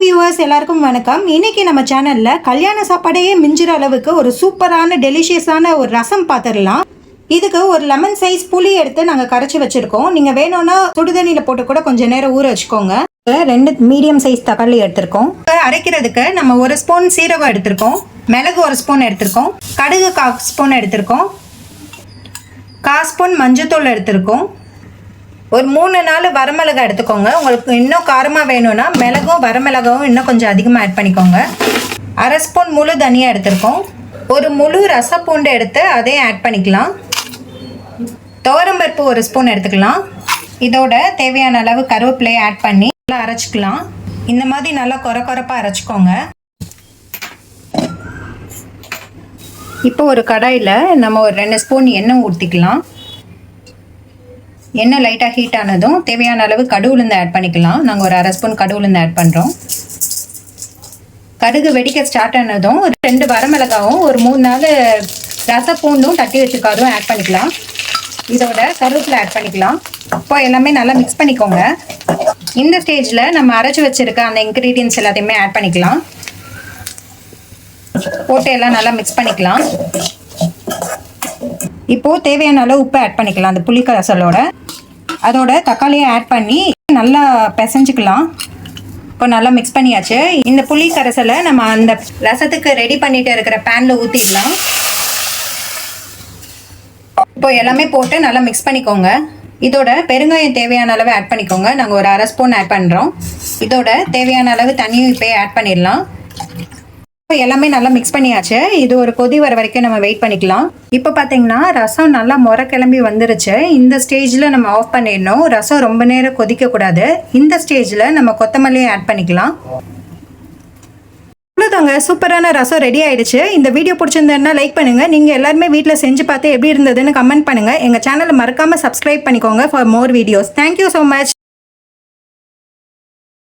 Viewers எல்லாருக்கும் வணக்கம். இன்னைக்கு நம்ம சேனல்ல கல்யாண சாப்பாடையே மிஞ்சுற அளவுக்கு ஒரு சூப்பரான டெலிஷியஸான ஒரு ரசம் பார்த்துடலாம். இதுக்கு ஒரு லெமன் சைஸ் புளி எடுத்து நாங்கள் கரைச்சி வச்சிருக்கோம். நீங்கள் வேணும்னா சுடுதண்ணியில் போட்டு கூட கொஞ்சம் நேரம் ஊற வச்சுக்கோங்க. 2 மீடியம் சைஸ் தக்காளி எடுத்திருக்கோம். அரைக்கிறதுக்கு நம்ம 1 ஸ்பூன் சீரகம் எடுத்திருக்கோம், மிளகு 1 ஸ்பூன் எடுத்திருக்கோம், கடுகு 1/4 ஸ்பூன் எடுத்திருக்கோம், 1/4 ஸ்பூன் மஞ்சத்தூள் எடுத்திருக்கோம், ஒரு 3-4 வரமிளகாய் எடுத்துக்கோங்க. உங்களுக்கு இன்னும் காரமாக வேணும்னா மிளகும் வரமிளகாவும் இன்னும் கொஞ்சம் அதிகமாக ஆட் பண்ணிக்கோங்க. 1/2 ஸ்பூன் முழு தனியாக எடுத்திருக்கோம். ஒரு முழு ரசப்பூண்டு எடுத்து அதையும் ஆட் பண்ணிக்கலாம். துவரம்பருப்பு 1 ஸ்பூன் எடுத்துக்கலாம். இதோட தேவையான அளவு கருவேப்பிலையை ஆட் பண்ணி நல்லா அரைச்சிக்கலாம். இந்த மாதிரி நல்லா கொரப்பாக அரைச்சிக்கோங்க. இப்போ ஒரு கடாயில் நம்ம ஒரு 2 ஸ்பூன் எண்ணெய் ஊற்றிக்கலாம். எண்ணெய் லைட்டாக ஹீட் ஆனதும் தேவையான அளவு கடுகு உளுந்து ஆட் பண்ணிக்கலாம். நாங்கள் ஒரு 1/2 ஸ்பூன் கடுகு உளுந்து ஆட் பண்ணுறோம். கடுகு வெடிக்க ஸ்டார்ட் ஆனதும் 2 வரமிளகாவும் ஒரு 3-4 ரசப்பூண்டும் தட்டி வச்சுருக்காதும் ஆட் பண்ணிக்கலாம். இதோட கருவேப்பிலை ஆட் பண்ணிக்கலாம். இப்போ எல்லாமே நல்லா மிக்ஸ் பண்ணிக்கோங்க. இந்த ஸ்டேஜில் நம்ம அரைச்சி வச்சுருக்க அந்த இன்க்ரீடியன்ஸ் எல்லாத்தையுமே ஆட் பண்ணிக்கலாம். போட்டு எல்லாம் நல்லா மிக்ஸ் பண்ணிக்கலாம். இப்போது தேவையான அளவு உப்பு ஆட் பண்ணிக்கலாம். அந்த புளி கரைசலோட அதோட தக்காளியை ஆட் பண்ணி நல்லா பிசைஞ்சிக்கலாம். இப்போ நல்லா மிக்ஸ் பண்ணியாச்சு. இந்த புளி கரைசலை நம்ம அந்த ரசத்துக்கு ரெடி பண்ணிட்டு இருக்கிற பேனில் ஊற்றிடலாம். இப்போ எல்லாமே போட்டு நல்லா மிக்ஸ் பண்ணிக்கோங்க. இதோட பெருங்காயம் தேவையான அளவு ஆட் பண்ணிக்கோங்க. நாங்கள் ஒரு 1/2 ஸ்பூன் ஆட் பண்ணுறோம். இதோட தேவையான அளவு தண்ணியும் இப்போ ஆட் பண்ணிடலாம். இப்போ எல்லாமே நல்லா மிக்ஸ் பண்ணியாச்சு. இது ஒரு கொதி வர வரைக்கும் நம்ம வெயிட் பண்ணிக்கலாம். இப்போ பார்த்தீங்கன்னா ரசம் நல்லா முறை கிளம்பி வந்துருச்சு. இந்த ஸ்டேஜில் நம்ம ஆஃப் பண்ணிடணும். ரசம் ரொம்ப நேரம் கொதிக்கக்கூடாது. இந்த ஸ்டேஜில் நம்ம கொத்தமல்லியை ஆட் பண்ணிக்கலாம். அவ்வளோதாங்க, சூப்பரான ரசம் ரெடி ஆயிடுச்சு. இந்த வீடியோ பிடிச்சிருந்ததுன்னா லைக் பண்ணுங்கள். நீங்கள் எல்லாருமே வீட்டில் செஞ்சு பார்த்து எப்படி இருந்ததுன்னு கமெண்ட் பண்ணுங்கள். எங்கள் சேனலை மறக்காமல் சப்ஸ்கிரைப் பண்ணிக்கோங்க for more videos. Thank you so much.